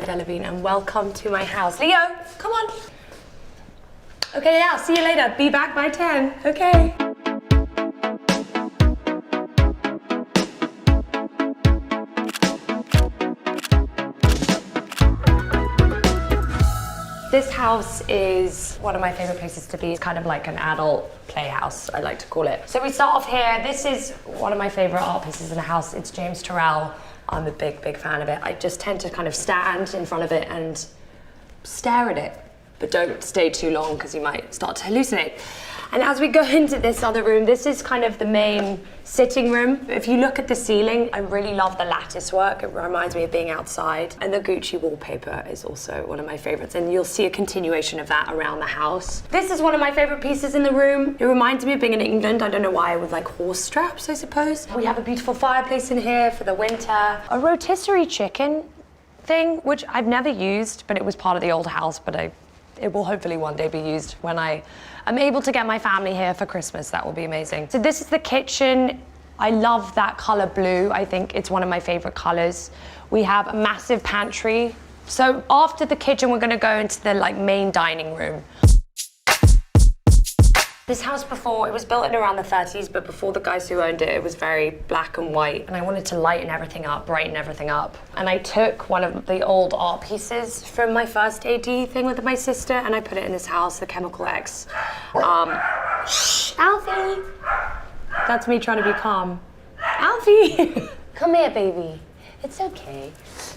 Delevingne and welcome to my house. Leo, come on. Okay, yeah, see you later. Be back by 10, okay. This house is one of my favorite places to be. It's kind of like an adult playhouse, I like to call it. So we start off here. This is one of my favorite art pieces in the house. It's James Turrell. I'm a big, big fan of it. I just tend to kind of stand in front of it and stare at it, but don't stay too long because you might start to hallucinate. And as we go into this other room, this is kind of the main sitting room. If you look at the ceiling, I really love the lattice work. It reminds me of being outside. And the Gucci wallpaper is also one of my favorites. And you'll see a continuation of that around the house. This is one of my favorite pieces in the room. It reminds me of being in England. I don't know why, with like horse straps, I suppose. We have a beautiful fireplace in here for the winter. A rotisserie chicken thing, which I've never used, but it was part of the old house, but it will hopefully one day be used when I am able to get my family here for Christmas. That will be amazing. So this is the kitchen. I love that color blue. I think it's one of my favorite colors. We have a massive pantry. So after the kitchen, we're gonna go into the main dining room. This house before, it was built in around the 30s, but before the guys who owned it, it was very black and white. And I wanted to lighten everything up, brighten everything up. And I took one of the old art pieces from my first AD thing with my sister, and I put it in this house, the Chemical X. Shh, Alfie! That's me trying to be calm. Alfie! Come here, baby. It's okay.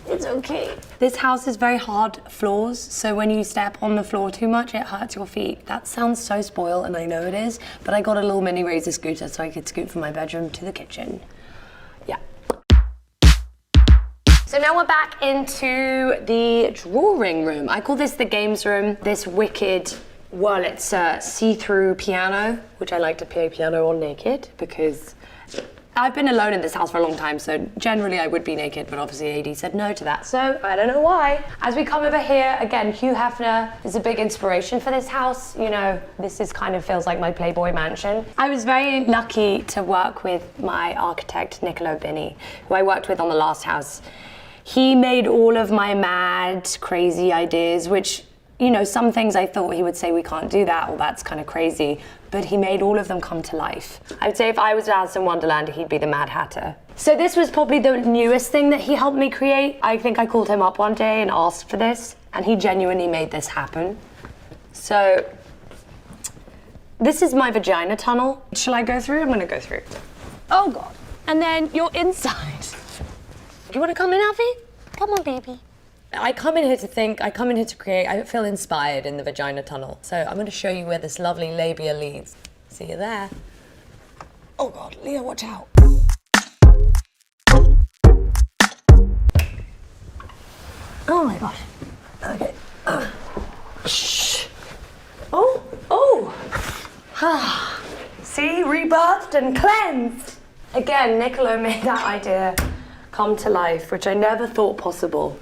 It's okay. This house is very hard floors, so when you step on the floor too much, it hurts your feet. That sounds so spoiled, and I know it is, but I got a little mini razor scooter so I could scoot from my bedroom to the kitchen. Yeah. So now we're back into the drawing room. I call this the games room. This wicked, well, it's a see-through piano, which I like to play piano on naked because I've been alone in this house for a long time, so generally I would be naked, but obviously AD said no to that, so I don't know why. As we come over here, again, Hugh Hefner is a big inspiration for this house. You know, this is kind of feels like my Playboy mansion. I was very lucky to work with my architect, Niccolo Bini, who I worked with on the last house. He made all of my mad, crazy ideas, which, you know, some things I thought he would say we can't do that, or that's kind of crazy, but he made all of them come to life. I would say if I was Alice in Wonderland, he'd be the Mad Hatter. So this was probably the newest thing that he helped me create. I think I called him up one day and asked for this, and he genuinely made this happen. So this is my vagina tunnel. Shall I go through? I'm gonna go through. Oh God. And then you're inside. Do you wanna come in, Alfie? Come on, baby. I come in here to think, I come in here to create, I feel inspired in the vagina tunnel. So I'm gonna show you where this lovely labia leads. See you there. Oh God, Leo, watch out. Oh my gosh. Okay. Shh. Oh. See, rebirthed and cleansed. Again, Niccolo made that idea come to life, which I never thought possible.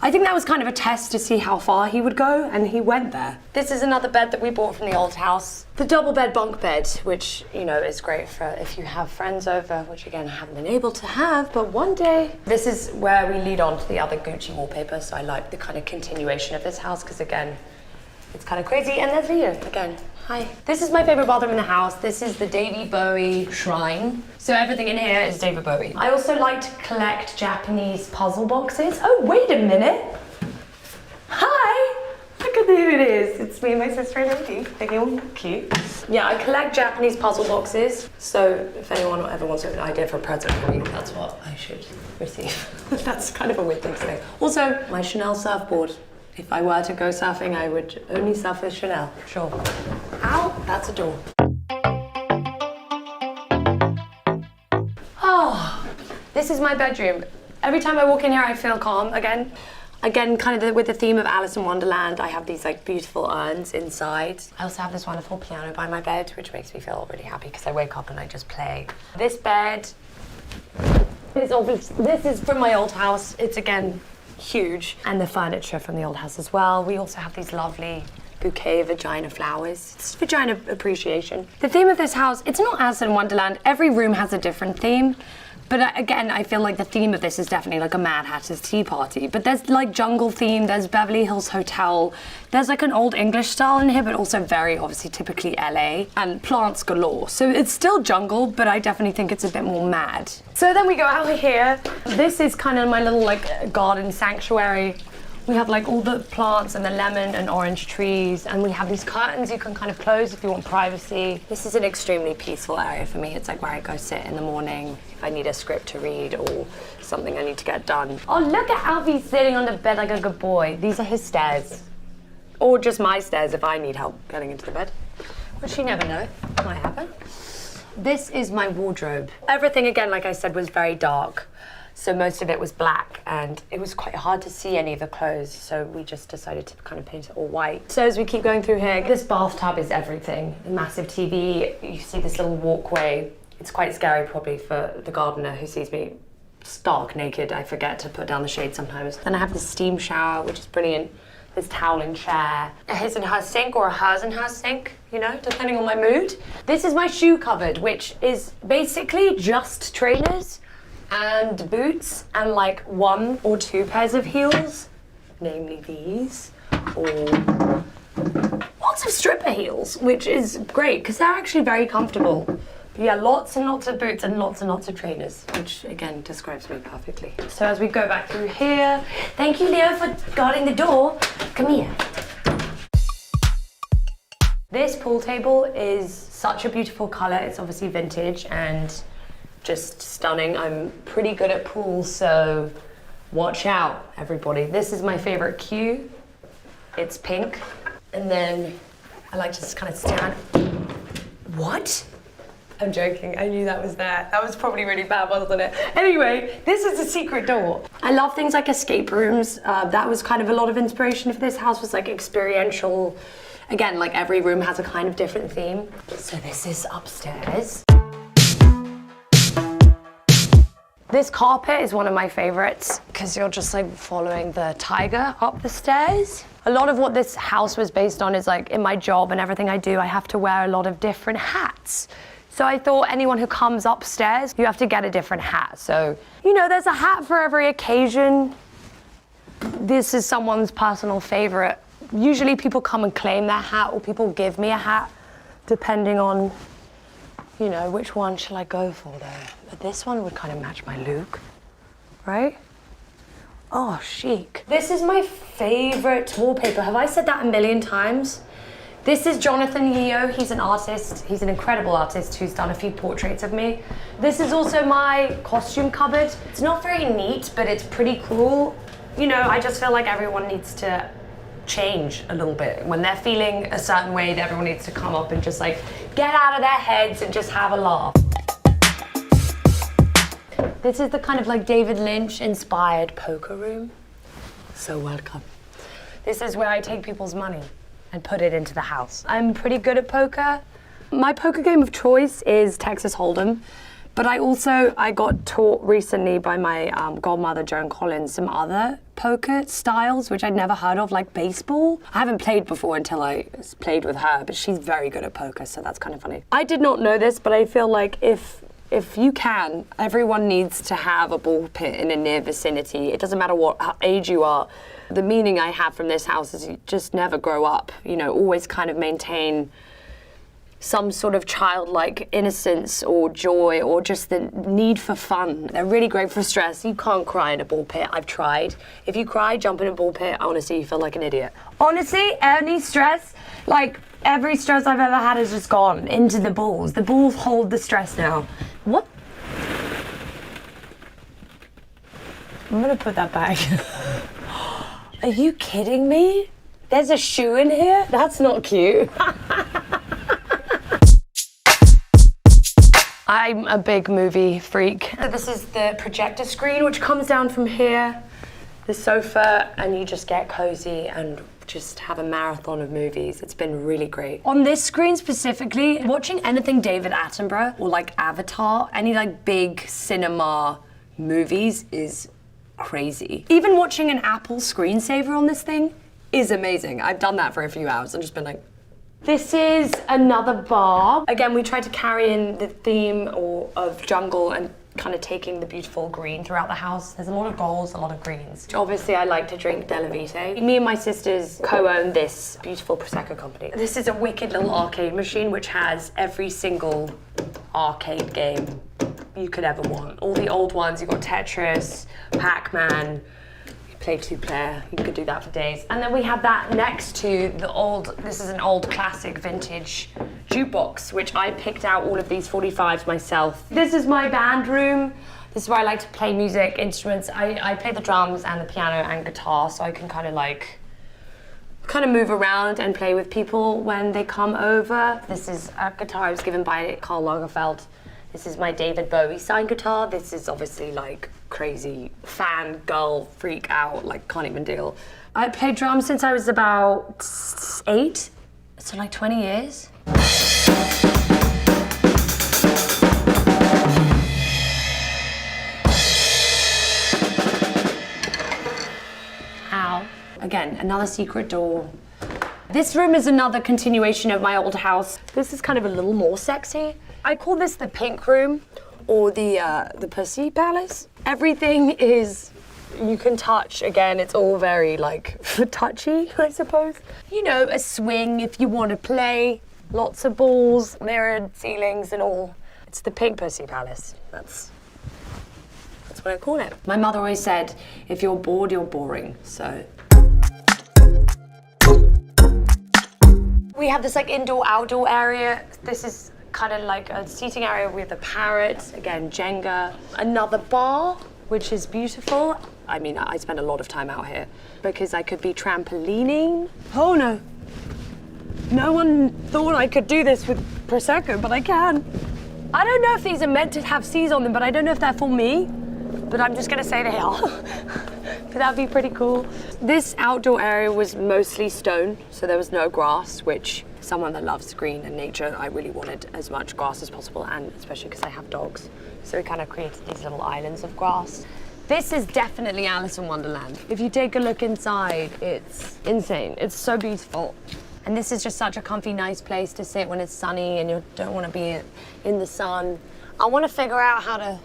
I think that was kind of a test to see how far he would go, and he went there. This is another bed that we bought from the old house. The double bed bunk bed, which, you know, is great for if you have friends over, which again, I haven't been able to have, but one day. This is where we lead on to the other Gucci wallpaper, so I like the kind of continuation of this house, because again, it's kind of crazy. And there's Leo again. Hi. This is my favorite bathroom in the house. This is the David Bowie shrine. So everything in here is David Bowie. I also like to collect Japanese puzzle boxes. Oh, wait a minute. Hi. Look at who it is. It's me and my sister and Andy. They're all cute. Yeah, I collect Japanese puzzle boxes. So if anyone ever wants an idea for a present for me, that's what I should receive. That's kind of a weird thing to say. Also, my Chanel surfboard. If I were to go surfing, I would only surf with Chanel. Sure. Ow, that's a door. Oh, this is my bedroom. Every time I walk in here, I feel calm again. Again, kind of with the theme of Alice in Wonderland, I have these this urns inside. I also have this wonderful piano by my bed, which makes me feel really happy because I wake up and I just play. This bed this is from my old house. It's again, huge. And the furniture from the old house as well. We also have these lovely bouquet of vagina flowers. It's vagina appreciation. The theme of this house, it's not Alice in Wonderland. Every room has a different theme, But again, I feel like the theme of this is definitely like a Mad Hatter's Tea Party. But there's like jungle theme, there's Beverly Hills Hotel, there's like an old English style in here, but also very obviously typically LA, and plants galore. So it's still jungle, but I definitely think it's a bit more mad. So then we go out here. This is kind of my little like garden sanctuary. We have like all the plants and the lemon and orange trees, and we have these curtains you can kind of close if you want privacy. This is an extremely peaceful area for me. It's like where I go sit in the morning if I need a script to read or something I need to get done. Oh, look at Alfie sitting on the bed like a good boy. These are his stairs. Or just my stairs if I need help getting into the bed. Which you never know, might happen. This is my wardrobe. Everything, again, like I said, was very dark. So most of it was black, and it was quite hard to see any of the clothes, so we just decided to kind of paint it all white. So as we keep going through here, this bathtub is everything. Massive TV, you see this little walkway. It's quite scary probably for the gardener who sees me stark naked. I forget to put down the shade sometimes. Then I have the steam shower, which is brilliant. This toweling chair, a his and her sink or a hers and her sink, you know, depending on my mood. This is my shoe cupboard, which is basically just trainers and boots and like 1 or 2 pairs of heels, namely these, or lots of stripper heels, which is great because they're actually very comfortable. But yeah, lots and lots of boots and lots of trainers, which again describes me perfectly. So as we go back through here, thank you, Leo, for guarding the door. Come here. This pool table is such a beautiful color. It's obviously vintage and just stunning. I'm pretty good at pools, so watch out, everybody. This is my favorite cue. It's pink. And then I like to just kind of stand. What? I'm joking, I knew that was there. That was probably really bad, wasn't it? Anyway, this is a secret door. I love things like escape rooms. That was kind of a lot of inspiration for this house, was like experiential. Again, like every room has a kind of different theme. So this is upstairs. This carpet is one of my favorites because you're just like following the tiger up the stairs. A lot of what this house was based on is like in my job and everything I do, I have to wear a lot of different hats. So I thought anyone who comes upstairs, you have to get a different hat. So, you know, there's a hat for every occasion. This is someone's personal favorite. Usually people come and claim their hat or people give me a hat depending on, you know, which one shall I go for though? But this one would kind of match my look, right? Oh, chic. This is my favorite wallpaper. Have I said that a million times? This is Jonathan Yeo. He's an artist. He's an incredible artist who's done a few portraits of me. This is also my costume cupboard. It's not very neat, but it's pretty cool. You know, I just feel like everyone needs to change a little bit. When they're feeling a certain way, everyone needs to come up and just like get out of their heads and just have a laugh. This is the kind of like David Lynch inspired poker room. So welcome. This is where I take people's money and put it into the house. I'm pretty good at poker. My poker game of choice is Texas Hold'em, but I got taught recently by my godmother, Joan Collins, some other poker styles, which I'd never heard of, like baseball. I haven't played before until I played with her, but she's very good at poker, so that's kind of funny. I did not know this, but I feel like if you can, everyone needs to have a ball pit in a near vicinity. It doesn't matter what age you are. The meaning I have from this house is you just never grow up, you know, always kind of maintain some sort of childlike innocence or joy or just the need for fun. They're really great for stress. You can't cry in a ball pit. I've tried. If you cry, jump in a ball pit, honestly, you feel like an idiot. Honestly, any stress, like every stress I've ever had is just gone into the balls. The balls hold the stress now. What? I'm gonna put that back. Are you kidding me? There's a shoe in here? That's not cute. I'm a big movie freak. So this is the projector screen, which comes down from here, the sofa, and you just get cozy and just have a marathon of movies. It's been really great. On this screen specifically, watching anything David Attenborough or like Avatar, any like big cinema movies is crazy. Even watching an Apple screensaver on this thing is amazing. I've done that for a few hours and just been like, this is another bar. Again, we tried to carry in the theme of jungle and kind of taking the beautiful green throughout the house. There's a lot of golds, a lot of greens. Obviously, I like to drink delevingne. Me and my sisters co-own this beautiful Prosecco company. This is a wicked little arcade machine which has every single arcade game you could ever want. All the old ones, you've got Tetris, Pac-Man, you play 2-player, you could do that for days. And then we have that next to the old, this is an old classic vintage jukebox, which I picked out all of these 45s myself. This is my band room. This is where I like to play music, instruments. I play the drums and the piano and guitar, so I can kind of move around and play with people when they come over. This is a guitar I was given by Karl Lagerfeld. This is my David Bowie signed guitar. This is obviously like crazy fan girl freak out, like can't even deal. I played drums since I was about 8, so like 20 years. Ow. Again, another secret door. This room is another continuation of my old house. This is kind of a little more sexy. I call this the pink room or the pussy palace. Everything is, you can touch. Again, it's all very like touchy, I suppose. You know, a swing if you want to play. Lots of balls, mirrored ceilings and all. It's the pink pussy palace. That's what I call it. My mother always said, if you're bored, you're boring, so. We have this like indoor-outdoor area. This is kind of like a seating area with a parrot, again, Jenga. Another bar, which is beautiful. I mean, I spend a lot of time out here because I could be trampolining. Oh no. No one thought I could do this with Prosecco, but I can. I don't know if these are meant to have C's on them, but I don't know if they're for me. But I'm just gonna say they are. But that'd be pretty cool. This outdoor area was mostly stone, so there was no grass, which someone that loves green and nature, I really wanted as much grass as possible, and especially because I have dogs. So we kind of created these little islands of grass. This is definitely Alice in Wonderland. If you take a look inside, it's insane. It's so beautiful. And this is just such a comfy, nice place to sit when it's sunny and you don't want to be in the sun. I want to figure out how to,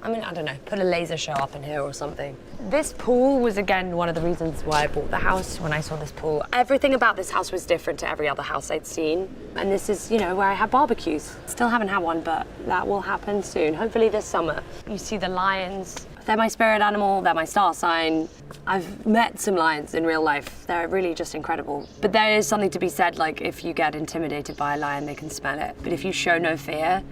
I don't know, put a laser show up in here or something. This pool was, again, one of the reasons why I bought the house when I saw this pool. Everything about this house was different to every other house I'd seen. And this is, you know, where I have barbecues. Still haven't had one, but that will happen soon, hopefully this summer. You see the lions. They're my spirit animal, they're my star sign. I've met some lions in real life. They're really just incredible. But there is something to be said, like if you get intimidated by a lion, they can smell it. But if you show no fear,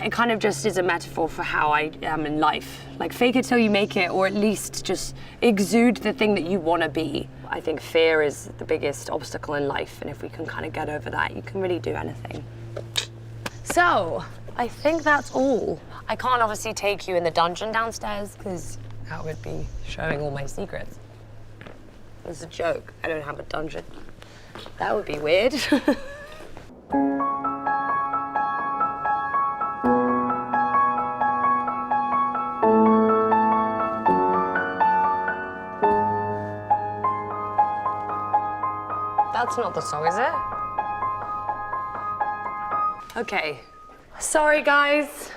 it kind of just is a metaphor for how I am in life. Like fake it till you make it, or at least just exude the thing that you want to be. I think fear is the biggest obstacle in life, and if we can kind of get over that, you can really do anything. So, I think that's all. I can't obviously take you in the dungeon downstairs because that would be showing all my secrets. It's a joke, I don't have a dungeon. That would be weird. That's not the song, is it? Okay. Sorry, guys.